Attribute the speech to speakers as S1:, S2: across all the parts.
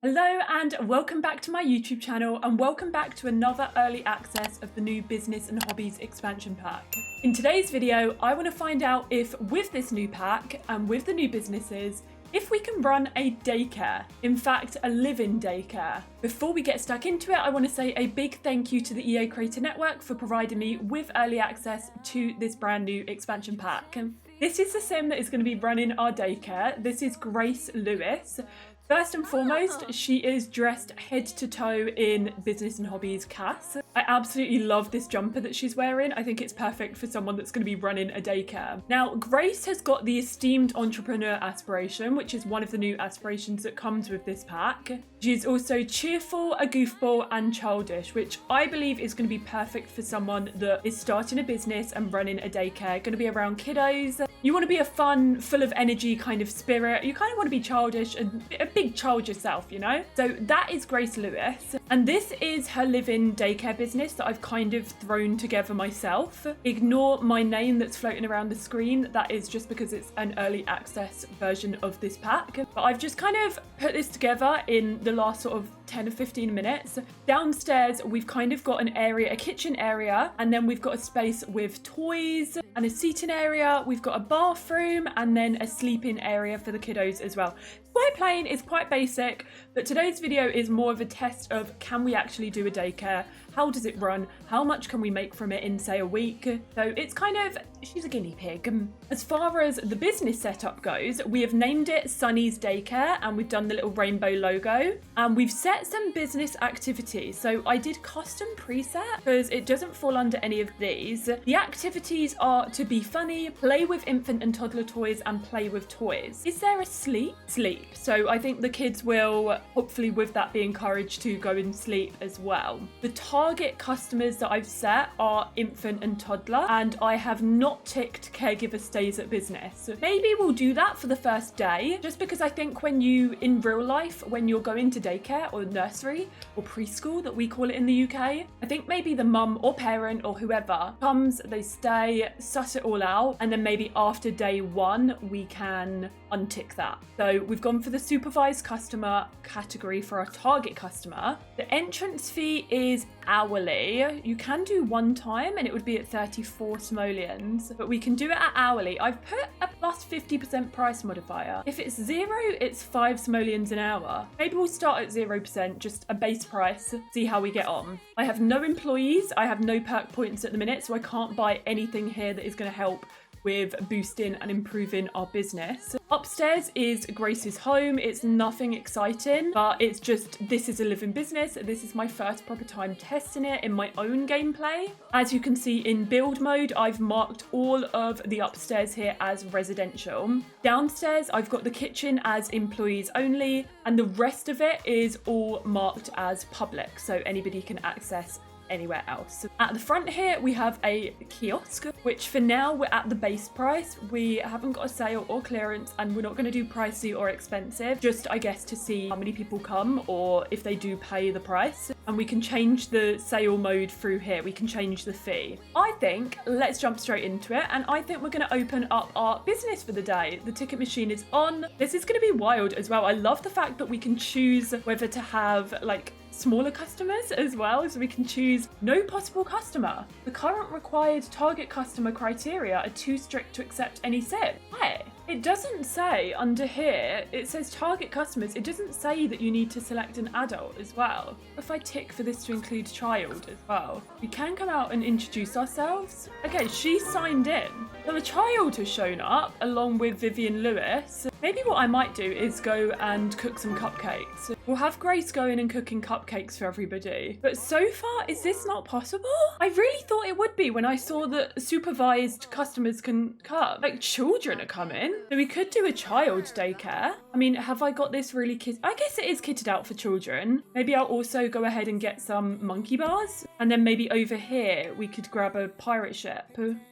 S1: Hello and welcome back to my YouTube channel, and welcome back to another early access of the new Business and Hobbies expansion pack. In today's video, I want to find out if with this new pack and with the new businesses, if we can run a daycare, in fact a live-in daycare. Before we get stuck into it, I want to say a big thank you to the EA Creator Network for providing me with early access to this brand new expansion pack. This is the sim that is going to be running our daycare. This is Grace Lewis. First and foremost, she is dressed head to toe in Business and Hobbies Cass. I absolutely love this jumper that she's wearing. I think it's perfect for someone that's going to be running a daycare. Now, Grace has got the esteemed entrepreneur aspiration, which is one of the new aspirations that comes with this pack. She's also cheerful, a goofball, and childish, which I believe is going to be perfect for someone that is starting a business and running a daycare, going to be around kiddos. You want to be a fun, full of energy kind of spirit. You kind of want to be childish and a big child yourself, you know? So that is Grace Lewis. And this is her live-in daycare business that I've kind of thrown together myself. Ignore my name that's floating around the screen. That is just because it's an early access version of this pack. But I've just kind of put this together in the last sort of 10 or 15 minutes. Downstairs, we've kind of got an area, a kitchen area, and then we've got a space with toys and a seating area. We've got a bathroom and then a sleeping area for the kiddos as well. It's quite plain, it's quite basic, but today's video is more of a test of, can we actually do a daycare? How does it run? How much can we make from it in, say, a week? So it's kind of, she's a guinea pig. As far as the business setup goes, we have named it Sunny's Daycare, and we've done the little rainbow logo, and we've set some business activities. So I did custom preset because it doesn't fall under any of these. The activities are to be funny, play with infant and toddler toys, and play with toys. Is there a sleep? Sleep. So I think the kids will, hopefully with that, be encouraged to go and sleep as well. The target customers that I've set are infant and toddler, and I have not ticked caregiver stays at business. Maybe we'll do that for the first day, just because I think when you, in real life, when you're going to daycare or nursery or preschool that we call it in the UK, I think maybe the mum or parent or whoever comes, they stay, suss it all out, and then maybe after day one we can untick that. So we've gone for the supervised customer category for our target customer. The entrance fee is hourly. You can do one time and it would be at 34 simoleons, but we can do it at hourly. I've put a plus 50% price modifier. If it's 0, it's 5 simoleons an hour. Maybe we'll start at 0%, just a base price, see how we get on. I have no employees, I have no perk points at the minute, so I can't buy anything here that is going to help with boosting and improving our business. Upstairs is Grace's home. It's nothing exciting, but it's just, this is a living business. This is my first proper time testing it in my own gameplay. As you can see in build mode, I've marked all of the upstairs here as residential. Downstairs, I've got the kitchen as employees only, and the rest of it is all marked as public, so anybody can access anywhere else. At the front here we have a kiosk, which for now we're at the base price. We haven't got a sale or clearance, and we're not going to do pricey or expensive, just I guess to see how many people come or if they do pay the price. And we can change the sale mode through here. We can change the fee. I think let's jump straight into it, and I think we're going to open up our business for the day. The ticket machine is on. This is going to be wild as well. I love the fact that we can choose whether to have like smaller customers as well, so we can choose no possible customer. The current required target customer criteria are too strict to accept any sim. Hey, it doesn't say under here, it says target customers. It doesn't say that you need to select an adult as well. If I tick for this to include child as well, we can come out and introduce ourselves. Okay, she signed in. So the child has shown up along with Vivian Lewis. Maybe what I might do is go and cook some cupcakes. We'll have Grace going and cooking cupcakes for everybody. But so far, is this not possible? I really thought it would be when I saw that supervised customers can come. Like, children are coming. So we could do a child daycare. I mean, have I got this really I guess it is kitted out for children. Maybe I'll also go ahead and get some monkey bars. And then maybe over here, we could grab a pirate ship.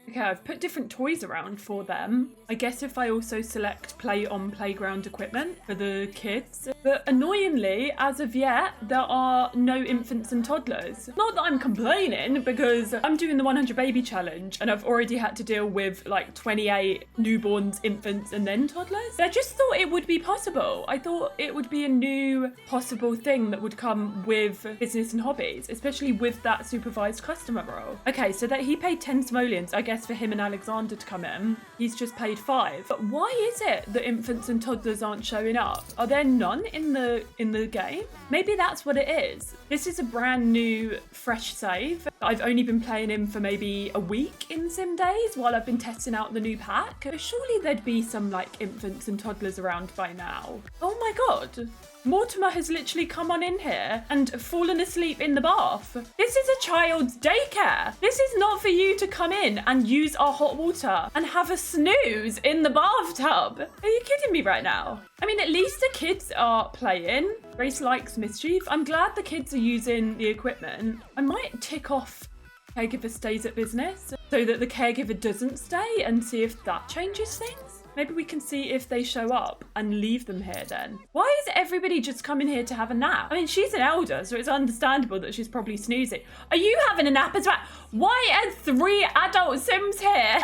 S1: Okay, I've put different toys around for them. I guess if I also select play on playground equipment for the kids, But annoyingly, as of yet, there are no infants and toddlers. Not that I'm complaining, because I'm doing the 100 baby challenge and I've already had to deal with like 28 newborns, infants, and then toddlers. I just thought it would be possible. I thought it would be a new possible thing that would come with business and hobbies, especially with that supervised customer role. Okay, so that he paid 10 simoleons, I guess, for him and Alexander to come in. He's just paid 5. But why is it that infants and toddlers aren't showing up? Are there none in the game? Maybe that's what it is. This is a brand new fresh save. I've only been playing him for maybe a week in Sim Days while I've been testing out the new pack. So surely there'd be some like infants and toddlers around by now. Oh my god. Mortimer has literally come on in here and fallen asleep in the bath. This is a child's daycare. This is not for you to come in and use our hot water and have a snooze in the bathtub. Are you kidding me right now? I mean, at least the kids are playing. Grace likes mischief. I'm glad the kids are using the equipment. I might tick off caregiver stays at business so that the caregiver doesn't stay and see if that changes things. Maybe we can see if they show up and leave them here then. Why is everybody just coming here to have a nap? I mean, she's an elder, so it's understandable that she's probably snoozing. Are you having a nap as well? Why are 3 adult Sims here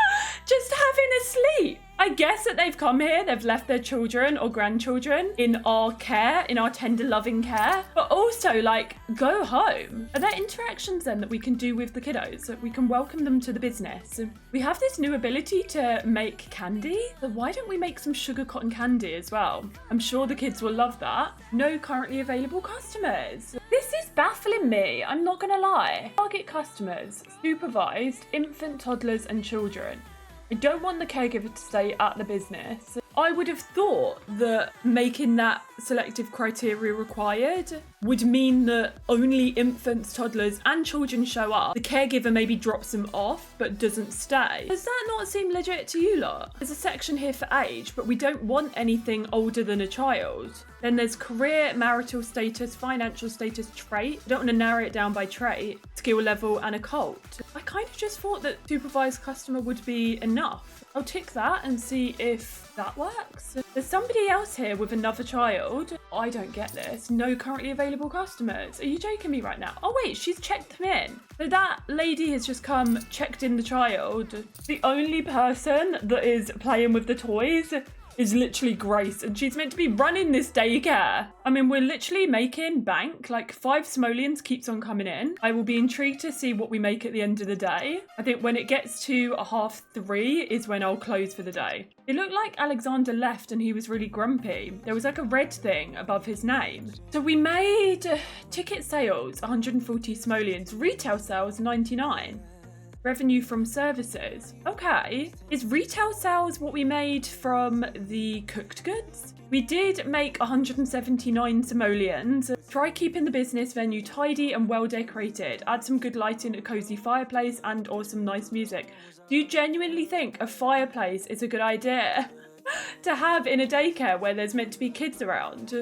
S1: just having a sleep? I guess that they've come here, they've left their children or grandchildren in our care, in our tender loving care, but also like go home. Are there interactions then that we can do with the kiddos? That we can welcome them to the business? We have this new ability to make candy, so why don't we make some sugar cotton candy as well? I'm sure the kids will love that. No currently available customers. This is baffling me, I'm not gonna lie. Target customers, supervised, infant, toddlers and children. I don't want the caregiver to stay at the business. I would have thought that making that selective criteria required would mean that only infants, toddlers and children show up. The caregiver maybe drops them off but doesn't stay. Does that not seem legit to you lot? There's a section here for age, but we don't want anything older than a child. Then there's career, marital status, financial status, trait. I don't want to narrow it down by trait, skill level and occult. I kind of just thought that supervised customer would be enough. I'll tick that and see if that works. There's somebody else here with another child. I don't get this. No currently available customers. Are you joking me right now? Oh wait, she's checked them in. So that lady has just come, checked in the child. The only person that is playing with the toys is literally Grace, and she's meant to be running this daycare. I mean, we're literally making bank. Like 5 simoleons keeps on coming in. I will be intrigued to see what we make at the end of the day. I think when it gets to 2:30 is when I'll close for the day. It looked like Alexander left and he was really grumpy. There was like a red thing above his name. So we made ticket sales 140 simoleons, retail sales 99. Revenue from services. Okay. Is retail sales what we made from the cooked goods? We did make 179 simoleons. Try keeping the business venue tidy and well decorated. Add some good lighting, a cozy fireplace, and awesome nice music. Do you genuinely think a fireplace is a good idea to have in a daycare where there's meant to be kids around?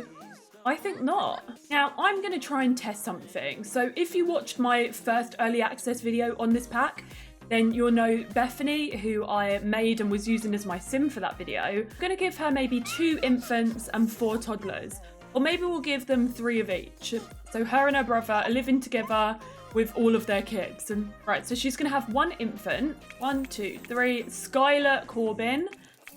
S1: I think not. Now, I'm going to try and test something. So if you watched my first early access video on this pack, then you'll know Bethany, who I made and was using as my sim for that video. I'm going to give her maybe 2 infants and 4 toddlers. Or maybe we'll give them 3 of each. So her and her brother are living together with all of their kids. And right, so she's going to have 1 infant. 1, 2, 3. Skylar Corbin.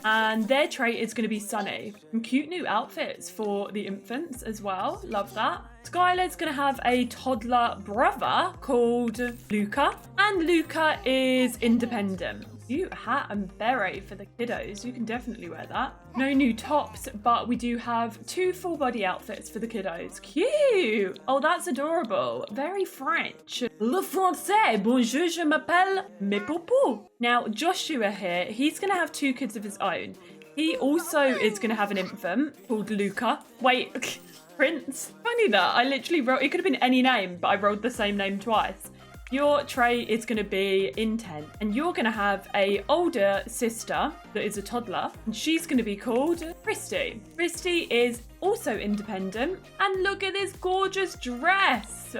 S1: And their trait is going to be Sunny. Some cute new outfits for the infants as well. Love that. Skylar's going to have a toddler brother called Luca. And Luca is independent. Cute hat and beret for the kiddos. You can definitely wear that. No new tops, but we do have 2 full body outfits for the kiddos. Cute! Oh, that's adorable. Very French. Le français. Bonjour, je m'appelle mes poupous. Now, Joshua here, he's going to have 2 kids of his own. He also is going to have an infant called Luca. Wait, Prince? Funny that I literally wrote, it could have been any name, but I wrote the same name twice. Your trait is going to be intent, and you're going to have a older sister that is a toddler, and she's going to be called Christy. Christy is also independent, and look at this gorgeous dress.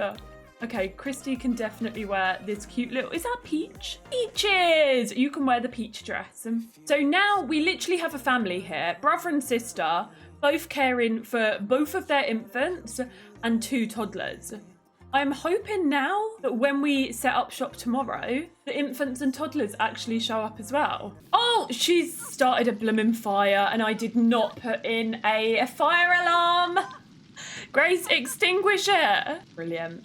S1: Okay, Christy can definitely wear this cute little, is that Peach? Peaches! You can wear the peach dress. So now we literally have a family here, brother and sister, both caring for both of their infants and 2 toddlers. I'm hoping now that when we set up shop tomorrow, the infants and toddlers actually show up as well. Oh, she's started a blooming fire and I did not put in a fire alarm. Grace, extinguish it. Brilliant.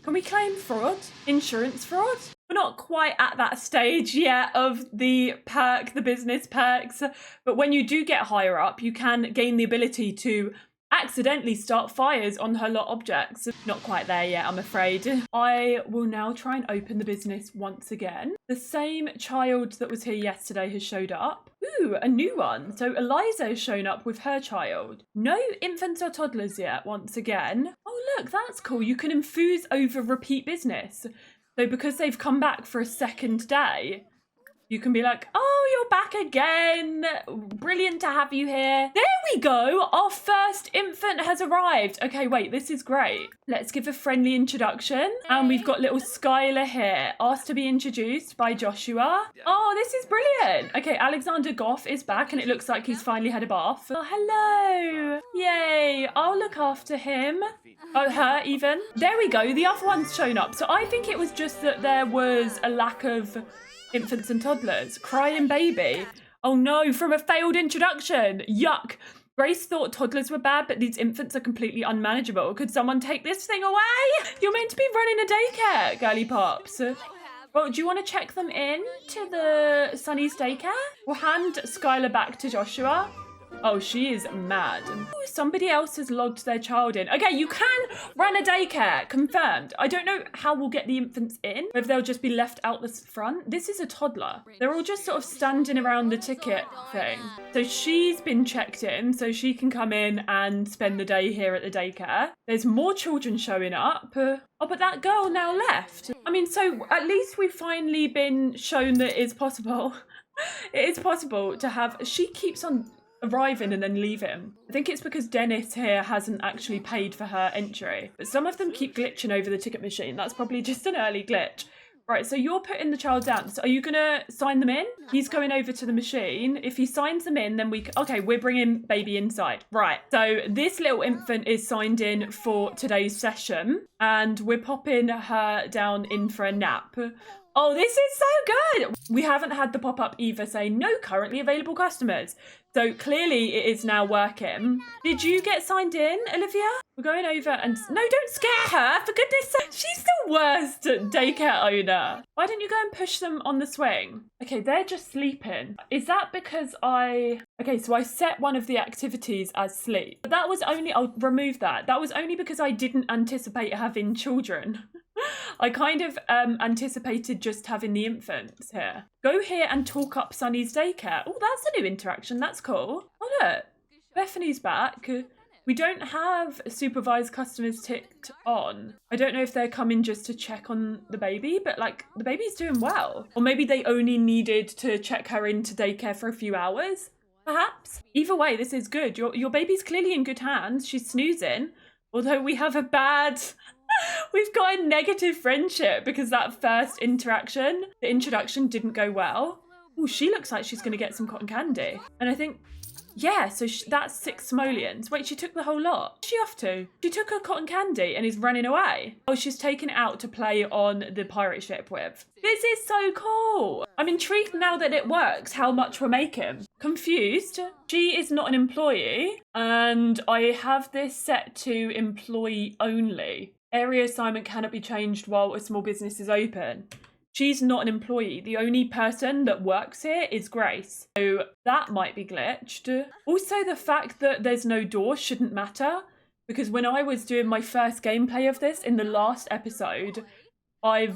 S1: Can we claim fraud? Insurance fraud? We're not quite at that stage yet of the perk, the business perks, but when you do get higher up, you can gain the ability to accidentally start fires on her lot objects. Not quite there yet, I'm afraid. I will now try and open the business once again. The same child that was here yesterday has showed up. Ooh, a new one. So Eliza has shown up with her child. No infants or toddlers yet, once again. Oh, look, that's cool. You can infuse over repeat business. So because they've come back for a second day, you can be like, oh, you're back again. Brilliant to have you here. There we go. Our first infant has arrived. Okay, wait, this is great. Let's give a friendly introduction. And we've got little Skylar here, asked to be introduced by Joshua. Oh, this is brilliant. Okay, Alexander Goff is back and it looks like he's finally had a bath. Oh, hello. Yay. I'll look after him. Oh, her even. There we go. The other one's shown up. So I think it was just that there was a lack of infants and toddlers. Crying baby. Oh no, from a failed introduction. Yuck. Grace thought toddlers were bad, but these infants are completely unmanageable. Could someone take this thing away? You're meant to be running a daycare, girly pops. Well, do you want to check them in to the Sunny's daycare? We'll hand Skylar back to Joshua. Oh, she is mad. Ooh, somebody else has logged their child in. Okay, you can run a daycare. Confirmed. I don't know how we'll get the infants in, or if they'll just be left out the front. This is a toddler. They're all just sort of standing around the ticket thing. So she's been checked in, so she can come in and spend the day here at the daycare. There's more children showing up. Oh, but that girl now left. I mean, so at least we've finally been shown that it is possible. It is possible to have... She keeps on arriving and then leaving. I think it's because Dennis here hasn't actually paid for her entry. But some of them keep glitching over the ticket machine. That's probably just an early glitch. Right, so you're putting the child down. So are you going to sign them in? He's going over to the machine. If he signs them in, then we... Okay, we're bringing baby inside. Right, so this little infant is signed in for today's session. And we're popping her down in for a nap. Oh, this is so good. We haven't had the pop-up either saying no currently available customers. So clearly it is now working. Did you get signed in, Olivia? We're going over and... No, don't scare her, for goodness sake. She's the worst daycare owner. Why don't you go and push them on the swing? Okay, they're just sleeping. Is that because I... Okay, so I set one of the activities as sleep. But that was only... I'll remove that. That was only because I didn't anticipate having children. I kind of anticipated just having the infants here. Go here and talk up Sunny's daycare. Oh, that's a new interaction. That's cool. Oh, look. Bethany's back. We don't have supervised customers ticked on. I don't know if they're coming just to check on the baby, but like the baby's doing well. Or maybe they only needed to check her into daycare for a few hours, perhaps. Either way, this is good. Your baby's clearly in good hands. She's snoozing. Although we have a bad... We've got a negative friendship because that first interaction, the introduction didn't go well. Oh, she looks like she's going to get some cotton candy. And I think, yeah, so that's 6 simoleons. Wait, she took the whole lot. Where's she off to? She took her cotton candy and is running away. Oh, she's taken it out to play on the pirate ship with. This is so cool. I'm intrigued now that it works, how much we're making. Confused. She is not an employee. And I have this set to employee only. Area assignment cannot be changed while a small business is open. She's not an employee. The only person that works here is Grace. So that might be glitched. Also, the fact that there's no door shouldn't matter. Because when I was doing my first gameplay of this in the last episode, I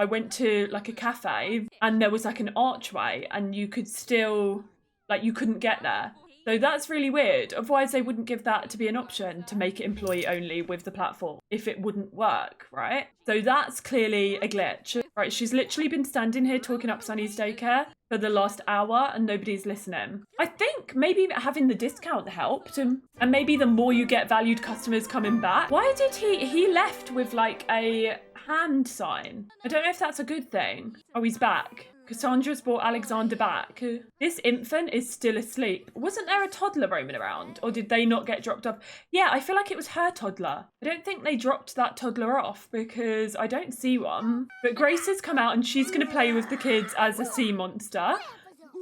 S1: went to like a cafe and there was like an archway and you could still, like you couldn't get there. So that's really weird. Otherwise, they wouldn't give that to be an option to make it employee only with the platform if it wouldn't work, right? So that's clearly a glitch. Right, she's literally been standing here talking up Sunny's daycare for the last hour and nobody's listening. I think maybe having the discount helped and maybe the more you get valued customers coming back. Why did he left with like a hand sign? I don't know if that's a good thing. Oh, he's back. Cassandra's brought Alexander back. This infant is still asleep. Wasn't there a toddler roaming around? Or did they not get dropped off? Yeah, I feel like it was her toddler. I don't think they dropped that toddler off because I don't see one. But Grace has come out and she's going to play with the kids as a sea monster.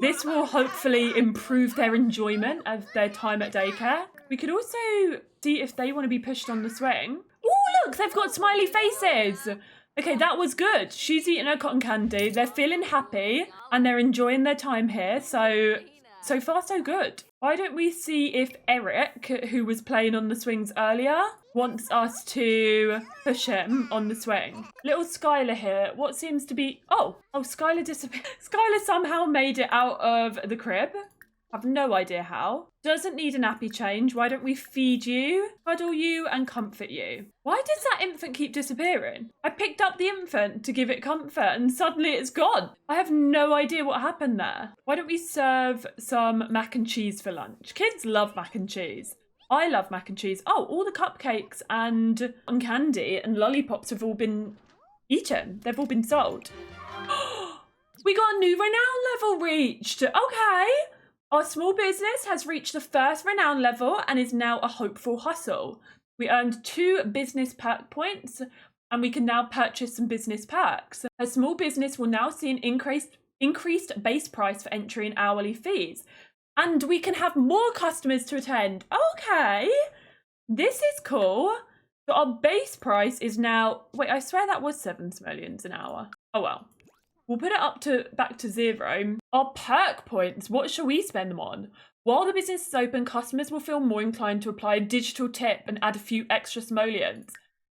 S1: This will hopefully improve their enjoyment of their time at daycare. We could also see if they want to be pushed on the swing. Oh, look, they've got smiley faces. Okay, that was good. She's eating her cotton candy. They're feeling happy and they're enjoying their time here. So far, so good. Why don't we see if Eric, who was playing on the swings earlier, wants us to push him on the swing. Little Skylar here. What seems to be... Oh, Skylar disappeared. Skylar somehow made it out of the crib. I've no idea how. Doesn't need a nappy change. Why don't we feed you, cuddle you, and comfort you? Why does that infant keep disappearing? I picked up the infant to give it comfort and suddenly it's gone. I have no idea what happened there. Why don't we serve some mac and cheese for lunch? Kids love mac and cheese. I love mac and cheese. Oh, all the cupcakes and candy and lollipops have all been eaten. They've all been sold. We got a new renown level reached. Okay. Our small business has reached the first renown level and is now a hopeful hustle. We earned 2 business perk points and we can now purchase some business perks. A small business will now see an increased base price for entry and hourly fees. And we can have more customers to attend. Okay, this is cool. So our base price is now... Wait, I swear that was 7 simoleons an hour. Oh well. We'll put it up to back to 0. Our perk points, what shall we spend them on? While the business is open, customers will feel more inclined to apply a digital tip and add a few extra simoleons.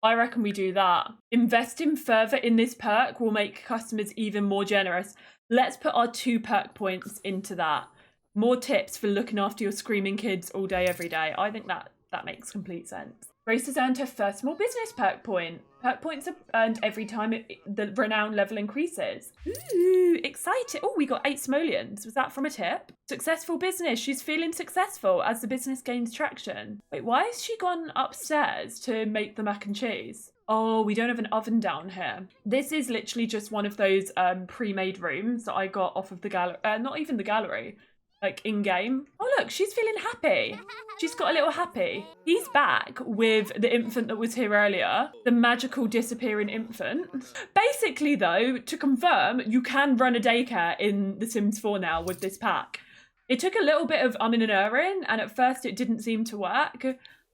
S1: I reckon we do that. Investing further in this perk will make customers even more generous. Let's put our 2 perk points into that. More tips for looking after your screaming kids all day, every day. I think that makes complete sense. Grace has earned her first small business perk point. Perk points are earned every time the renown level increases. Ooh, excited. Oh, we got 8 simoleons. Was that from a tip? Successful business. She's feeling successful as the business gains traction. Wait, why has she gone upstairs to make the mac and cheese? Oh, we don't have an oven down here. This is literally just one of those pre-made rooms that I got off of the gallery. Not even the gallery. Like in-game. Oh look, she's feeling happy. She's got a little happy. He's back with the infant that was here earlier. The magical disappearing infant. Basically though, to confirm, you can run a daycare in The Sims 4 now with this pack. It took a little bit of umming and erring and at first it didn't seem to work.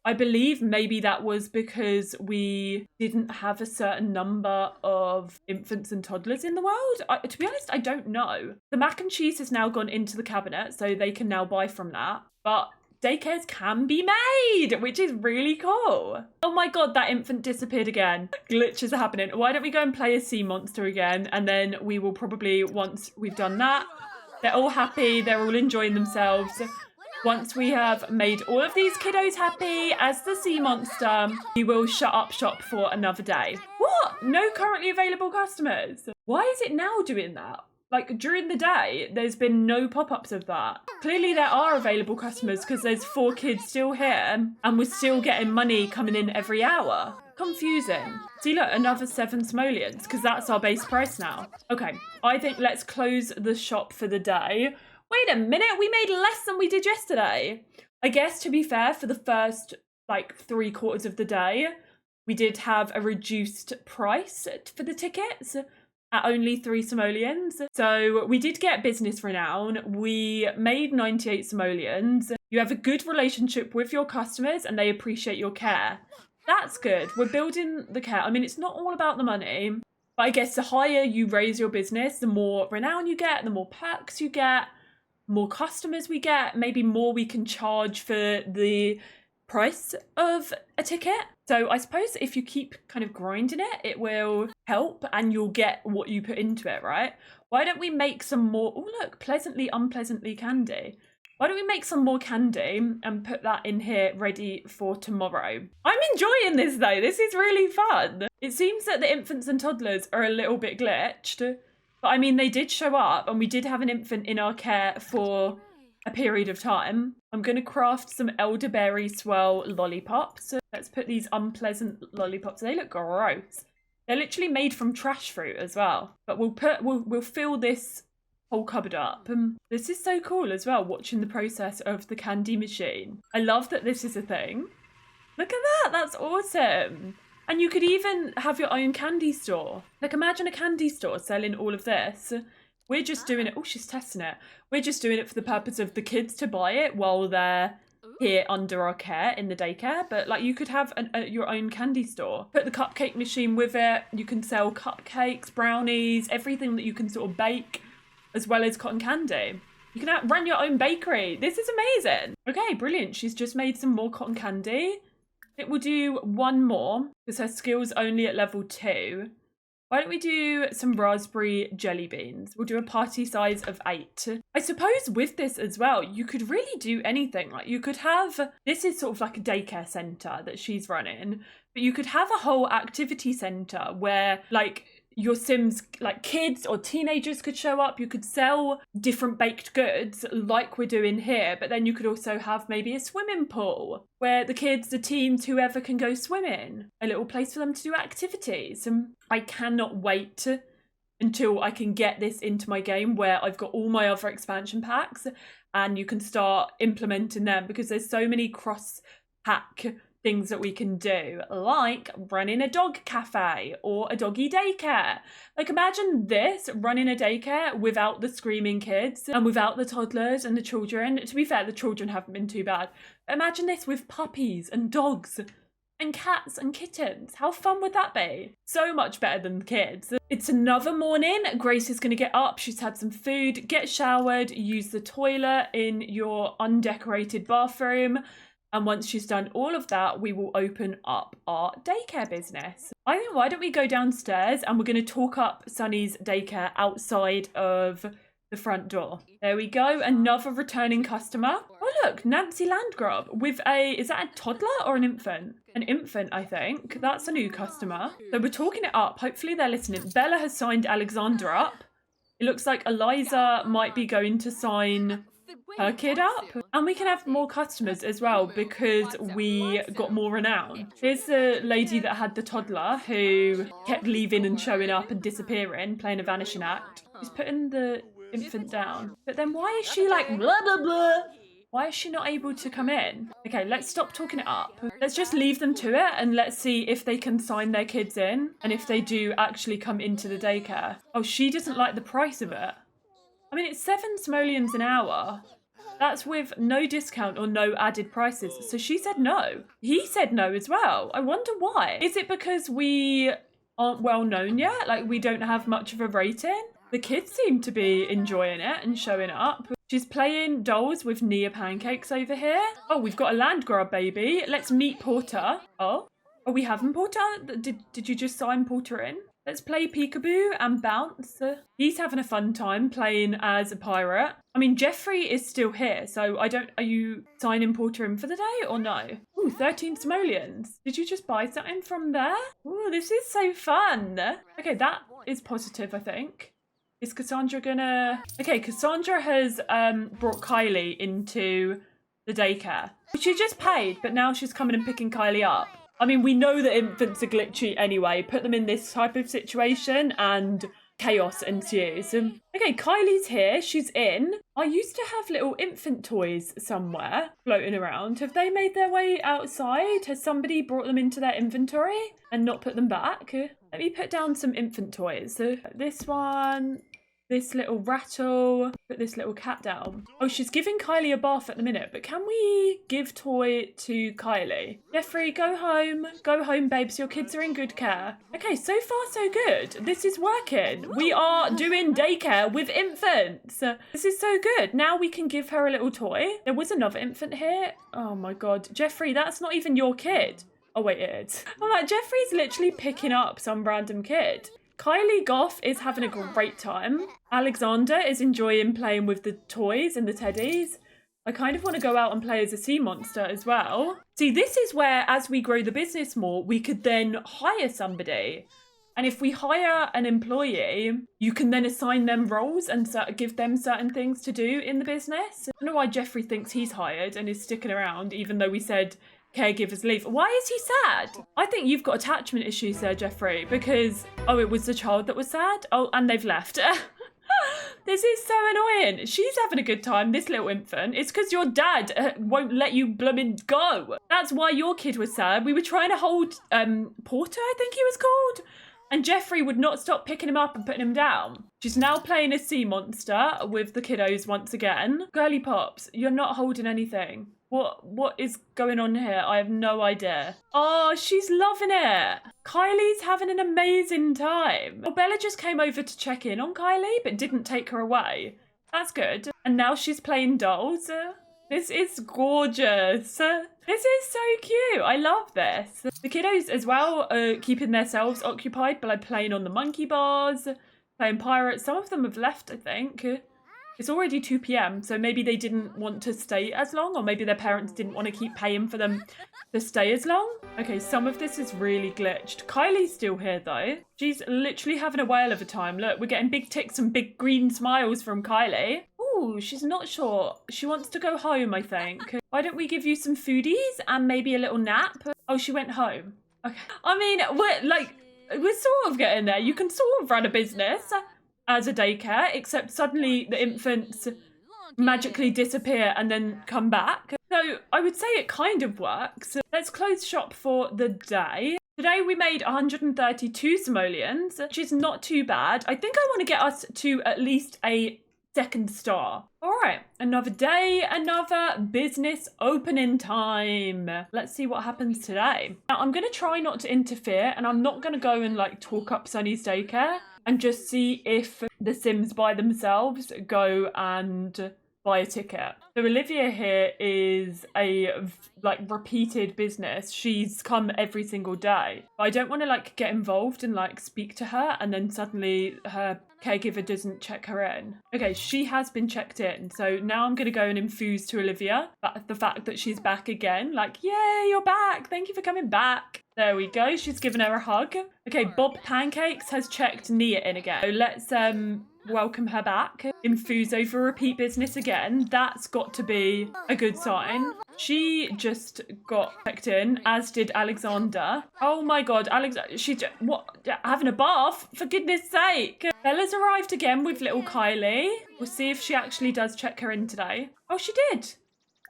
S1: I believe maybe that was because we didn't have a certain number of infants and toddlers in the world. To be honest, I don't know. The mac and cheese has now gone into the cabinet, so they can now buy from that. But daycares can be made, which is really cool. Oh my god, that infant disappeared again. Glitches are happening. Why don't we go and play a sea monster again? And then we will probably, once we've done that, they're all happy, they're all enjoying themselves. Once we have made all of these kiddos happy as the sea monster, we will shut up shop for another day. What? No currently available customers? Why is it now doing that? Like during the day, there's been no pop-ups of that. Clearly there are available customers because there's 4 kids still here and we're still getting money coming in every hour. Confusing. See, look, another 7 simoleons because that's our base price now. Okay, I think let's close the shop for the day. Wait a minute, we made less than we did yesterday. I guess to be fair, for the first like 3/4 of the day, we did have a reduced price for the tickets at only 3 simoleons. So we did get business renown. We made 98 simoleons. You have a good relationship with your customers and they appreciate your care. That's good. We're building the care. I mean, it's not all about the money, but I guess the higher you raise your business, the more renown you get, the more perks you get, more customers we get, maybe more we can charge for the price of a ticket. So I suppose if you keep kind of grinding it, it will help and you'll get what you put into it, right? Why don't we make some more, oh look, pleasantly, unpleasantly candy. Why don't we make some more candy and put that in here ready for tomorrow? I'm enjoying this though, this is really fun. It seems that the infants and toddlers are a little bit glitched. But I mean, they did show up and we did have an infant in our care for a period of time. I'm going to craft some elderberry swirl lollipops. So let's put these unpleasant lollipops. They look gross. They're literally made from trash fruit as well. But we'll fill this whole cupboard up. This is so cool as well, watching the process of the candy machine. I love that this is a thing. Look at that, that's awesome. And you could even have your own candy store. Like imagine a candy store selling all of this. We're just doing it, oh, she's testing it. We're just doing it for the purpose of the kids to buy it while they're here under our care in the daycare. But like you could have your own candy store. Put the cupcake machine with it. You can sell cupcakes, brownies, everything that you can sort of bake, as well as cotton candy. You can run your own bakery. This is amazing. Okay, brilliant. She's just made some more cotton candy. It will do one more because her skill's only at level 2. Why don't we do some raspberry jelly beans? We'll do a party size of 8. I suppose with this as well, you could really do anything. Like you could have, this is sort of like a daycare center that she's running, but you could have a whole activity center where like your Sims, like kids or teenagers could show up. You could sell different baked goods like we're doing here, but then you could also have maybe a swimming pool where the kids, the teens, whoever can go swimming. A little place for them to do activities. And I cannot wait until I can get this into my game where I've got all my other expansion packs and you can start implementing them, because there's so many cross-pack things that we can do, like running a dog cafe or a doggy daycare. Like imagine this, running a daycare without the screaming kids and without the toddlers and the children. To be fair, the children haven't been too bad. Imagine this with puppies and dogs and cats and kittens. How fun would that be? So much better than the kids. It's another morning. Grace is going to get up. She's had some food, get showered, use the toilet in your undecorated bathroom. And once she's done all of that, we will open up our daycare business. I think, why don't we go downstairs and we're going to talk up Sunny's daycare outside of the front door. There we go. Another returning customer. Oh, look, Nancy Landgrub with is that a toddler or an infant? An infant, I think. That's a new customer. So we're talking it up. Hopefully they're listening. Bella has signed Alexander up. It looks like Eliza might be going to sign her kid up, and we can have more customers as well because we got more renown. Here's the lady that had the toddler who kept leaving and showing up and disappearing, playing a vanishing act. She's putting the infant down, but then why is she like blah blah blah? Why is she not able to come in? Okay, let's stop talking it up. Let's just leave them to it and let's see if they can sign their kids in and if they do actually come into the daycare. Oh, she doesn't like the price of it. I mean, it's 7 simoleons an hour. That's with no discount or no added prices. So she said no. He said no as well. I wonder why. Is it because we aren't well known yet? Like we don't have much of a rating? The kids seem to be enjoying it and showing up. She's playing dolls with Nia pancakes over here. Oh, we've got a land grab baby. Let's meet Porter. Oh, are we having Porter? Did you just sign Porter in? Let's play peekaboo and bounce. He's having a fun time playing as a pirate. I mean, Jeffrey is still here, so are you signing Porter in for the day or no? Ooh, 13 simoleons. Did you just buy something from there? Ooh, this is so fun. Okay, that is positive, I think. Is Cassandra gonna... Okay, Cassandra has brought Kylie into the daycare. She just paid, but now she's coming and picking Kylie up. I mean, we know that infants are glitchy anyway. Put them in this type of situation and chaos ensues. Okay, Kylie's here. She's in. I used to have little infant toys somewhere floating around. Have they made their way outside? Has somebody brought them into their inventory and not put them back? Let me put down some infant toys. So this one... This little rattle, put this little cat down. Oh, she's giving Kylie a bath at the minute, but can we give toy to Kylie? Jeffrey, go home. Go home, babes. Your kids are in good care. Okay, so far so good. This is working. We are doing daycare with infants. This is so good. Now we can give her a little toy. There was another infant here. Oh my God. Jeffrey, that's not even your kid. Oh wait, it is. I'm like, Jeffrey's literally picking up some random kid. Kylie Goff is having a great time. Alexander is enjoying playing with the toys and the teddies. I kind of want to go out and play as a sea monster as well. See, this is where, as we grow the business more, we could then hire somebody. And if we hire an employee, you can then assign them roles and give them certain things to do in the business. I don't know why Jeffrey thinks he's hired and is sticking around, even though we said caregivers leave. Why is he sad? I think you've got attachment issues there, Jeffrey, because, oh, it was the child that was sad? Oh, and they've left. This is so annoying. She's having a good time, this little infant. It's because your dad won't let you bloomin' go. That's why your kid was sad. We were trying to hold Porter, I think he was called. And Jeffrey would not stop picking him up and putting him down. She's now playing a sea monster with the kiddos once again. Girly Pops, you're not holding anything. What is going on here? I have no idea. Oh, she's loving it. Kylie's having an amazing time. Well, Bella just came over to check in on Kylie, but didn't take her away. That's good. And now she's playing dolls. This is gorgeous. This is so cute. I love this. The kiddos as well are keeping themselves occupied by playing on the monkey bars, playing pirates. Some of them have left, I think. It's already 2 p.m, so maybe they didn't want to stay as long, or maybe their parents didn't want to keep paying for them to stay as long. Okay, some of this is really glitched. Kylie's still here, though. She's literally having a whale of a time. Look, we're getting big ticks and big green smiles from Kylie. Ooh, she's not sure. She wants to go home, I think. Why don't we give you some foodies and maybe a little nap? Oh, she went home. Okay. I mean, we're sort of getting there. You can sort of run a business as a daycare, except suddenly the infants magically disappear and then come back. So I would say it kind of works. Let's close shop for the day. Today we made 132 simoleons, which is not too bad. I think I want to get us to at least a 2nd star. All right, another day, another business opening time. Let's see what happens today. Now I'm going to try not to interfere, and I'm not going to go and talk up Sunny's daycare, and just see if the Sims by themselves go and buy a ticket. So Olivia here is a repeated business. She's come every single day. But I don't want to get involved and speak to her and then suddenly her caregiver doesn't check her in. Okay, she has been checked in. So now I'm going to go and infuse to Olivia the fact that she's back again. Yay, you're back. Thank you for coming back. There we go. She's given her a hug. Okay, Bob Pancakes has checked Nia in again. So let's welcome her back. Infuse over repeat business again. That's got to be a good sign. She just got checked in, as did Alexander. Oh my god, she's having a bath? For goodness sake. Bella's arrived again with little Kylie. We'll see if she actually does check her in today. Oh, she did.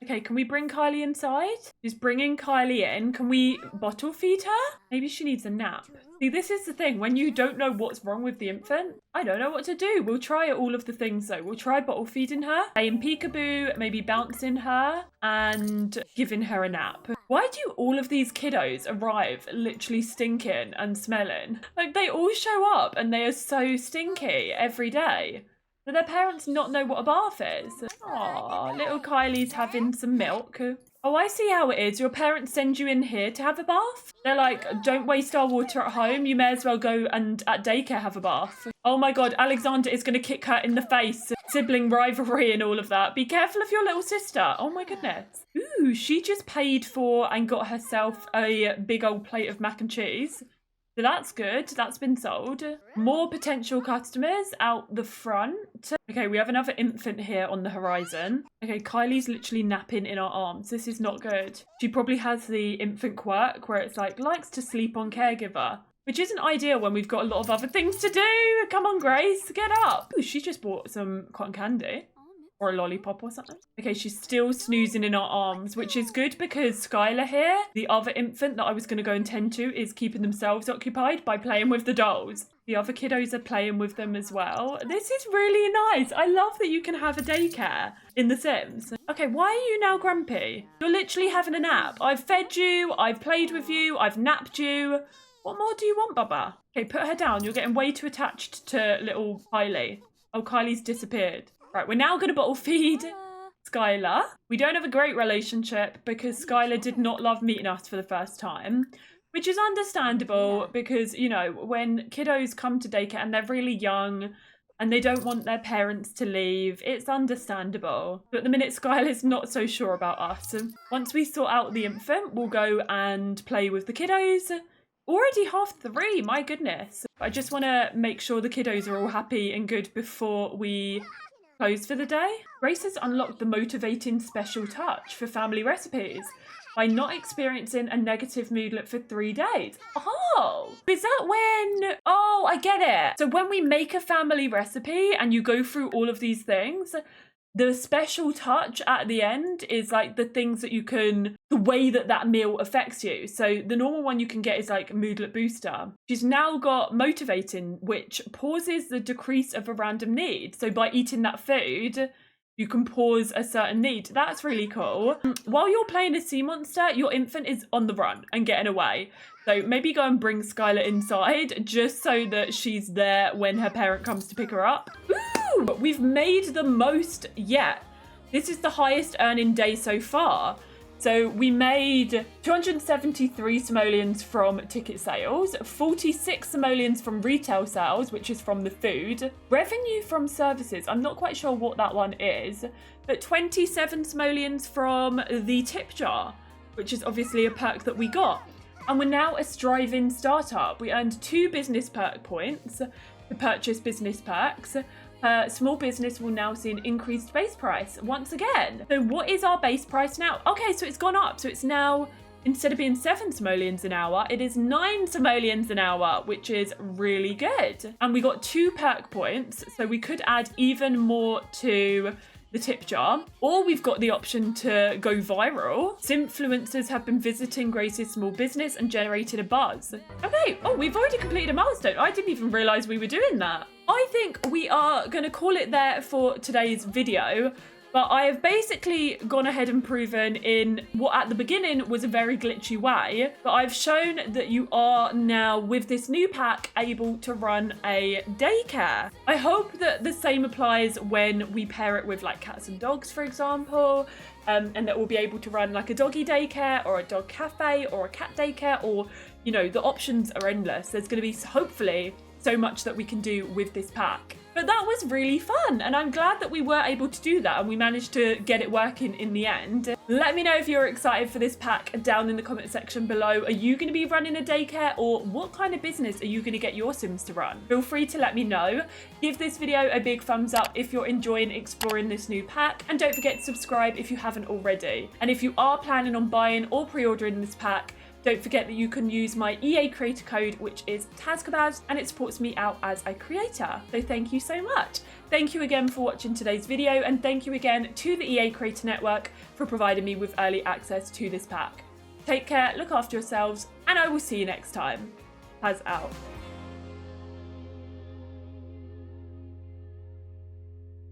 S1: Okay, can we bring Kylie inside? She's bringing Kylie in. Can we bottle feed her? Maybe she needs a nap. See, this is the thing. When you don't know what's wrong with the infant, I don't know what to do. We'll try all of the things, though. We'll try bottle feeding her, playing peekaboo, maybe bouncing her, and giving her a nap. Why do all of these kiddos arrive literally stinking and smelling? They all show up and they are so stinky every day. Do their parents not know what a bath is? Aw, little Kylie's having some milk. Oh, I see how it is. Your parents send you in here to have a bath? They're like, don't waste our water at home. You may as well go and at daycare have a bath. Oh my god, Alexander is going to kick her in the face. Sibling rivalry and all of that. Be careful of your little sister. Oh my goodness. Ooh, she just paid for and got herself a big old plate of mac and cheese. So that's good. That's been sold. More potential customers out the front. Okay, we have another infant here on the horizon. Okay, Kylie's literally napping in our arms. This is not good. She probably has the infant quirk where it's likes to sleep on caregiver, which isn't ideal when we've got a lot of other things to do. Come on, Grace, get up. Ooh, she just bought some cotton candy. Or a lollipop or something. Okay, she's still snoozing in our arms, which is good because Skylar here, the other infant that I was going to go and tend to, is keeping themselves occupied by playing with the dolls. The other kiddos are playing with them as well. This is really nice. I love that you can have a daycare in The Sims. Okay, why are you now grumpy? You're literally having a nap. I've fed you, I've played with you, I've napped you. What more do you want, Bubba? Okay, put her down. You're getting way too attached to little Kylie. Oh, Kylie's disappeared. Right, we're now going to bottle feed Skylar. We don't have a great relationship because Skylar did not love meeting us for the first time, which is understandable because, you know, when kiddos come to daycare and they're really young and they don't want their parents to leave, it's understandable. But at the minute, Skylar's not so sure about us. Once we sort out the infant, we'll go and play with the kiddos. Already 3:30, my goodness. I just want to make sure the kiddos are all happy and good before we close for the day. Grace has unlocked the motivating special touch for family recipes. by not experiencing a negative moodlet for 3 days. Oh, is that when, oh, I get it. So when we make a family recipe and you go through all of these things, the special touch at the end is like the things that you can, the way that that meal affects you. So the normal one you can get is like moodlet booster. She's now got motivating, which pauses the decrease of a random need. So by eating that food, you can pause a certain need. That's really cool. While you're playing a sea monster, your infant is on the run and getting away. So maybe go and bring Skylar inside just so that she's there when her parent comes to pick her up. Ooh, we've made the most yet. This is the highest earning day so far. So we made 273 simoleons from ticket sales, 46 simoleons from retail sales, which is from the food, revenue from services, I'm not quite sure what that one is, but 27 simoleons from the tip jar, which is obviously a perk that we got. And we're now a striving startup. We earned 2 business perk points to purchase business perks. Small business will now see an increased base price once again. So what is our base price now? Okay, so it's gone up. So it's now, instead of being 7 simoleons an hour, it is 9 simoleons an hour, which is really good. And we got 2 perk points, so we could add even more to the tip jar, or we've got the option to go viral. Influencers have been visiting Grace's small business and generated a buzz. Okay, oh, we've already completed a milestone. I didn't even realize we were doing that. I think we are going to call it there for today's video, but I have basically gone ahead and proven in what at the beginning was a very glitchy way, but I've shown that you are now, with this new pack, able to run a daycare. I hope that the same applies when we pair it with like cats and dogs, for example, and that we'll be able to run like a doggy daycare or a dog cafe or a cat daycare, or, you know, the options are endless. There's going to be, hopefully, so much that we can do with this pack. But that was really fun, and I'm glad that we were able to do that and we managed to get it working in the end. Let me know if you're excited for this pack down in the comment section below. Are you going to be running a daycare, or what kind of business are you going to get your Sims to run? Feel free to let me know. Give this video a big thumbs up if you're enjoying exploring this new pack, and don't forget to subscribe if you haven't already. And if you are planning on buying or pre-ordering this pack, don't forget that you can use my EA creator code, which is Tazkabaz, and it supports me out as a creator. So thank you so much. Thank you again for watching today's video, and thank you again to the EA Creator Network for providing me with early access to this pack. Take care, look after yourselves, and I will see you next time. Taz out.